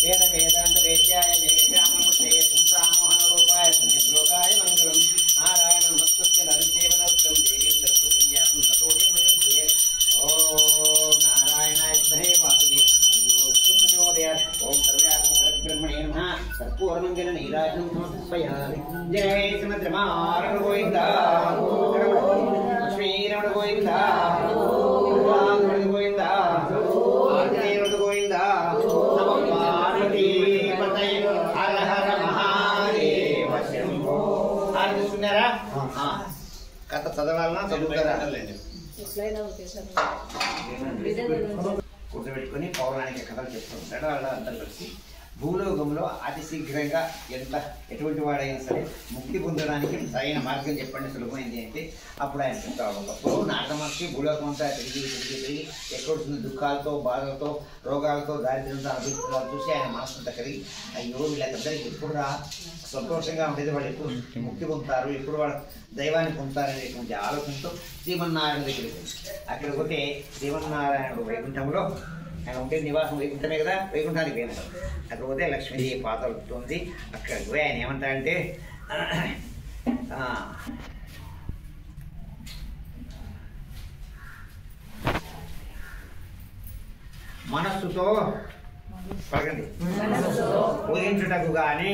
వేద వేదాంత వేద్యాయ జగశ్యామమూర్తయే పుంసామోహన రూపాయ పుణ్యశ్లోకాయ మంగళం నారాయణ నమస్కృత్య నరం చైవ నరోత్తమం దేవీం సరస్వతీం వ్యాసం తతో జయముచ్యతే ఓం నారాయణాయ విద్మహే వాసుదేవాయ ప్రచోదయాత్ ఓం సర్వాత్మకబ్రహ్మణే నమః కర్పూరమంగళ నీరాజనం సమర్పయామి జయ శ్రీమద్రమారణ గోవింద శ్రీరమణ గోవింద రమణ గోవింద ఆంజనేయ గోవింద నమో పార్వతీ పతయ హర హర మహాదేవ శంభో ఆర్చున్నారా కథ చదవాలన్నా చదువుతారా కూర్చోబెట్టుకుని పౌరాణిక కథలు చెప్తూ ఉంటాడు. వాళ్ళందరూ కలిసి భూలోకంలో అతి శీఘ్రంగా ఎటువంటి వాడైనా సరే ముక్తి పొందడానికి సరైన మార్గం చెప్పండి సులభమైంది అంటే అప్పుడు ఆయన చెప్తాడు. ఒకప్పుడు నారద మహర్షి భూలోకం అంతా తిరిగి ఎక్కడున్న దుఃఖాలతో బాధలతో రోగాలతో దారిద్ర్యంతో అనుభవిస్తున్నారు చూసి ఆయన మనసుంతా కలిగి అయ్యో వీళ్ళందరికీ ఎప్పుడు సంతోషంగా ఉండేది, వాళ్ళు ఎప్పుడు ముక్తి పొందుతారు, ఎప్పుడు వాళ్ళు దైవాన్ని పొందుతారనేటువంటి ఆలోచనతో శ్రీమన్నారాయణ దగ్గరికి అక్కడికి పోతే శ్రీమన్నారాయణుడు వైకుంఠంలో ఆయన ఉంటే నివాసం వైకుంఠమే కదా, వైకుంఠానికి పోయినాడు. అక్కడ పోతే లక్ష్మీదేవి పాత్రలు ఉంది. అక్కడికి పోయి ఆయన ఏమంటాడంటే మనస్సుతో పలకండి ఊహించుటకు గాని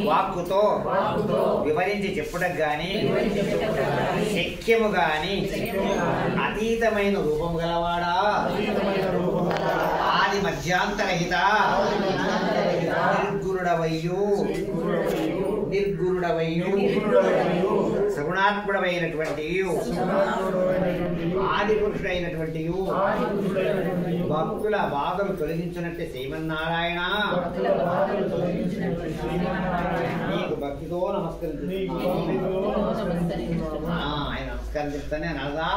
వాక్కుతో వివరించి చెప్పుటకు గాని శక్యము గాని అతీతమైన రూపము గలవాడా ఆది మధ్యాంతరహిత నిర్గురుడవయ్యు సగుణాత్ముడమైనటువంటి ఆది పురుషుడైనటువంటి భక్తుల బాధలు తొలగించినట్టే శ్రీమన్నారాయణ నీకు భక్తితో ఆయన నమస్కారం చెప్తానే అనగా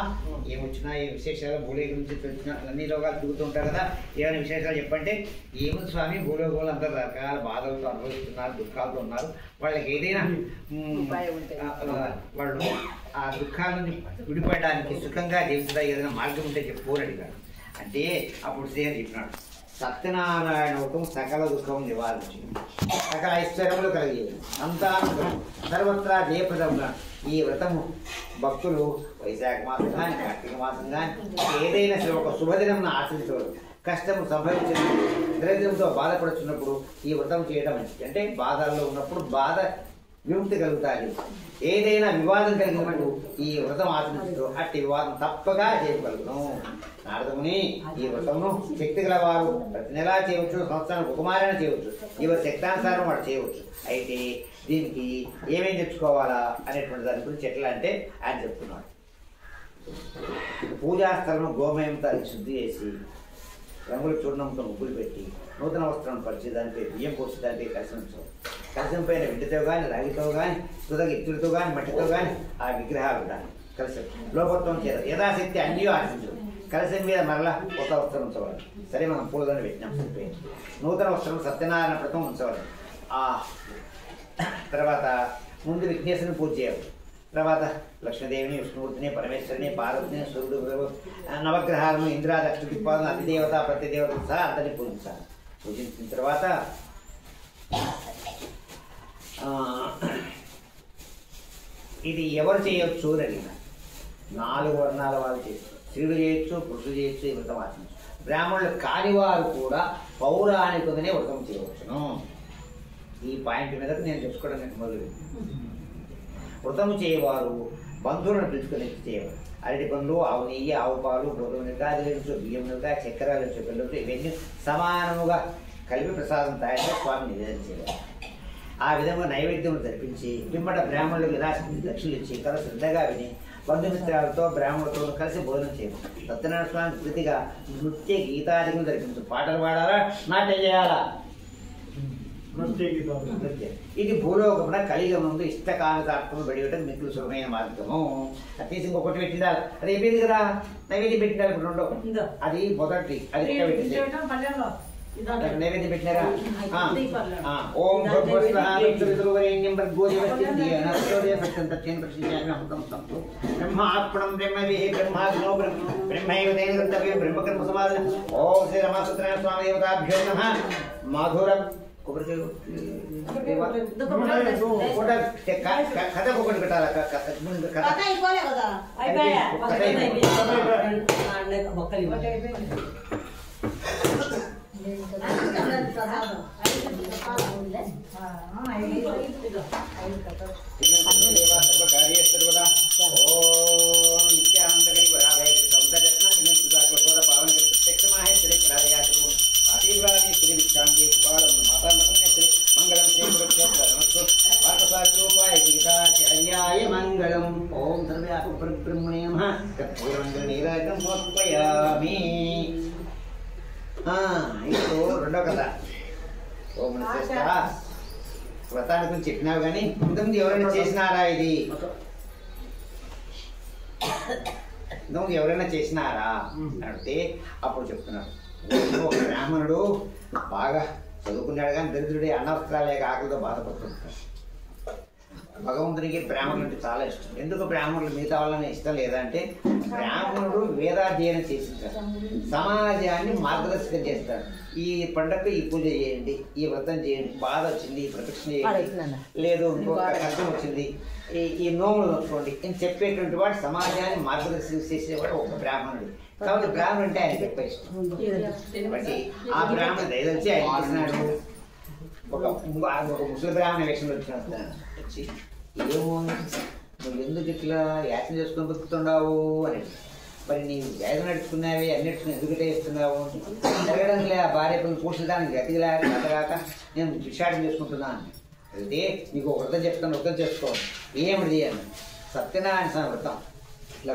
ఏమొచ్చినా ఏ విశేషాలు భూలోకం నుంచి వచ్చిన అన్ని రోగాలు తిరుగుతుంటారు కదా, ఏమైనా విశేషాలు చెప్పంటే ఏముంది స్వామి భూలోకంలో అంత రకాల బాధలతో అనుభవిస్తున్నారు, దుఃఖాలతో ఉన్నారు, వాళ్ళకి ఏదైనా వాళ్ళు ఆ దుఃఖాల నుంచి విడిపడడానికి సుఖంగా జీవించడానికి ఏదైనా మార్గం ఉంటే చెప్పుకోని అడిగాడు. అంటే అప్పుడు శ్రీహరి చెప్పినాడు సత్యనారాయణ వ్రతం సకల దుఃఖం నివారించింది, సకల ఐశ్వర్యములు కలిగేది, అంతానుగ్రహం సర్వత్రా జయప్రదంగా ఈ వ్రతము భక్తులు వైశాఖ మాసం కానీ కార్తీక మాసం కానీ ఏదైనా సరే ఒక శుభదినం ఆచరించవచ్చు. కష్టము సంభవించినప్పుడు దరిద్రంతో బాధపడుతున్నప్పుడు ఈ వ్రతం చేయడం మంచిది. అంటే బాధల్లో ఉన్నప్పుడు బాధ విముక్తి కలుగుతాయి. ఏదైనా వివాదం కలిగినప్పుడు ఈ వ్రతం ఆచరించు అట్టి వివాదం తప్పగా చేయగలుగుతాం. నారదముని ఈ వ్రతమును శక్తి గల వారు ప్రతి నెలా చేయవచ్చు, సంవత్సరానికి ఉపమారణ చేయవచ్చు, ఎవరి శక్తానుసారం వాడు చేయవచ్చు. అయితే దీనికి ఏమేం తెచ్చుకోవాలా అనేటువంటి దాని గురించి ఎట్లా అంటే ఆయన చెప్తున్నాడు. పూజాస్థలను గోమయంతో శుద్ధి చేసి రంగుల చూర్ణంతో ముగ్గులు పెట్టి నూతన వస్త్రం పరిచి దానిపై బియ్యం పోసి దానిపై కలశించు. కలశం పైన వింటితో కానీ రాగితో కానీ సుధగ ఇత్తులతో కానీ మట్టితో కానీ ఆ విగ్రహాలు ఉండాలి. కలశం లోపత్వం చేయాలి. యథాశక్తి అన్నీ ఆశించు. కలశం మీద మరలా కొత్త వస్త్రం ఉంచవాలి. సరే మనం పూలదని పెట్టినాం సరిపోయింది. నూతన వస్త్రం సత్యనారాయణ వ్రతం ఉంచవాలి. తర్వాత ముందు విఘ్నేశ్వరుని పూజ చేయాలి. తర్వాత లక్ష్మీదేవిని, విష్ణుమూర్తిని, పరమేశ్వరిని, పార్వతిని, సూర్యుడు, నవగ్రహాలను, ఇంద్రాదక్ష దిక్పాలను, అతిదేవత ప్రతిదేవత సహా అందరినీ పూజించాలి. పూజించిన తర్వాత ఇది ఎవరు చేయొచ్చు అని అడిగిన 4 వర్ణాల వాళ్ళు చేయొచ్చు. స్త్రీలు చేయొచ్చు, పురుషులు చేయొచ్చు. ఈ వ్రతం ఆచరించు. బ్రాహ్మణులు కానివారు కూడా పౌరాణికంగానే వ్రతం చేయవచ్చును. ఈ పాయింట్ మీద నేను తెలుసుకోవడానికి మొదలు వ్రతము చేయవారు బంధువులను పిలుచుకొని చేయవారు. అరటి పండ్లు, ఆవు నెయ్యి, ఆవు పాలు, గోధుమ నిల్క, అదిలించు, బియ్యం నిల్క, చక్కెర లించు, పిల్లలు ఇవన్నీ సమానముగా కలిపి ప్రసాదం తయారు స్వామి నివేదన చేయాలి. ఆ విధంగా నైవేద్యములు జరిపించి పిమ్మట బ్రాహ్మణులకు యథాశక్తి దక్షిణలు ఇచ్చి కథ శ్రద్ధగా విని బంధుమిత్రాలతో బ్రాహ్మణులతో కలిసి భోజనం చేయము. సత్యనారాయణ స్వామి కృతిగా నృత్య గీతాదికలు జరిపించు. పాటలు పాడాలా, నాట్యం చేయాలా? ఇది భూలోకమున కలిగముందు ఇష్టకామితార్థము బడియటం మిక్కులు సుఖమైన మార్గము. అట్లీస్ట్ ఇంకొకటి పెట్టిందా అది అయిపోయింది కదా, నైవేద్యం పెట్టిందా ఇప్పుడు ఉండవు. అది మొదటి అది నైవేద్యం పెట్టినారా? ఓం భగవస్వరేణ్యం బ్రహ్మాత్మనం బ్రహ్మవిహి బ్రహ్మాగ్నో బ్రహ్మైవ తేన గంతవ్యం బ్రహ్మకర్మ సమాధి. ఓం శ్రీ రమాసత్యనారాయణ స్వామి దేవతాభ్యో నమః. మాధురం కథ ఒకటి పెట్టాలి. మంగళం. ఓం సర్వబ్రహ్మణే నమః. నీరాజం సమర్పయామి. ఇప్పుడు రెండో కథ. ఓం వ్రతాన్ని గురించి చెప్పినావు కానీ ఇంతకుముందు ఎవరైనా చేసినారా? ఇది ఇంతకుముందు ఎవరైనా చేసినారా అంటే అప్పుడు చెప్తున్నారు. ఒక బ్రాహ్మణుడు బాగా చదువుకున్నాడు కానీ దరిద్రుడే, అన్నవస్త్రాలు లేక ఆకలితో బాధపడుతుంటాడు. భగవంతునికి బ్రాహ్మణులు అంటే చాలా ఇష్టం. ఎందుకు బ్రాహ్మణులు మిగతా వాళ్ళని ఇష్టం లేదంటే బ్రాహ్మణుడు వేదాధ్యయనం చేసింటాడు, సమాజాన్ని మార్గదర్శకం చేస్తాడు. ఈ పండగకు ఈ పూజ చేయండి, ఈ వ్రతం చేయండి, బాధ వచ్చింది ఈ ప్రదక్షిణ చేయండి, లేదు ఇంకొక కష్టం వచ్చింది ఈ నోములు నొచ్చుకోండి అని చెప్పేటువంటి వాడు సమాజాన్ని మార్గదర్శకం చేసేవాడు ఒక బ్రాహ్మణుడు. కాబట్టి బ్రాహ్మణుడు అంటే ఆయనకి ఎక్కువ ఇష్టం. కాబట్టి ఆ బ్రాహ్మణుడు దయదలిచి ఆయన చేసినాడు. ఒక ముసలి బ్రాహ్మణ వేషంలో వచ్చిన వచ్చి ఏమో నువ్వు ఎందుకు ఇట్లా యాచన చేసుకుని బతుకుతున్నావు అని. మరి నీవు వేదన నడుచుకున్నావి అన్నిటిని ఎందుకంటే ఇస్తున్నావు జరగడం లే, ఆ భార్య పిల్లలు పోషించడానికి గతికి లేక కథగాక నేను విషాదం చేసుకుంటున్నాను. అయితే నీకు ఒక వ్రతం చెప్తాను, వ్రతం చేసుకోవాలి. ఏమిటి చేయాలి? సత్యనారాయణ స్వామి వ్రతం. ఇట్లా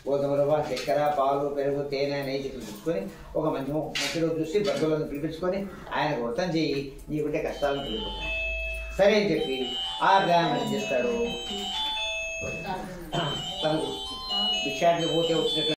గోధుమ రవ్వ, చక్కెర, పాలు, పెరుగు, తేనె, నెయ్యి తీసుకొని ఒక మంచి రోజు చూసి బంధువులను పిలిపించుకొని ఆయనకు వ్రతం చేయి, నీకుంటే కష్టాలను పిలిపిస్తాను. సరే అని చెప్పి ఆ బ్రాహ్మణుడు ఏం చేస్తాడు, తనకు భిక్షాటన పోతే వచ్చినట్టు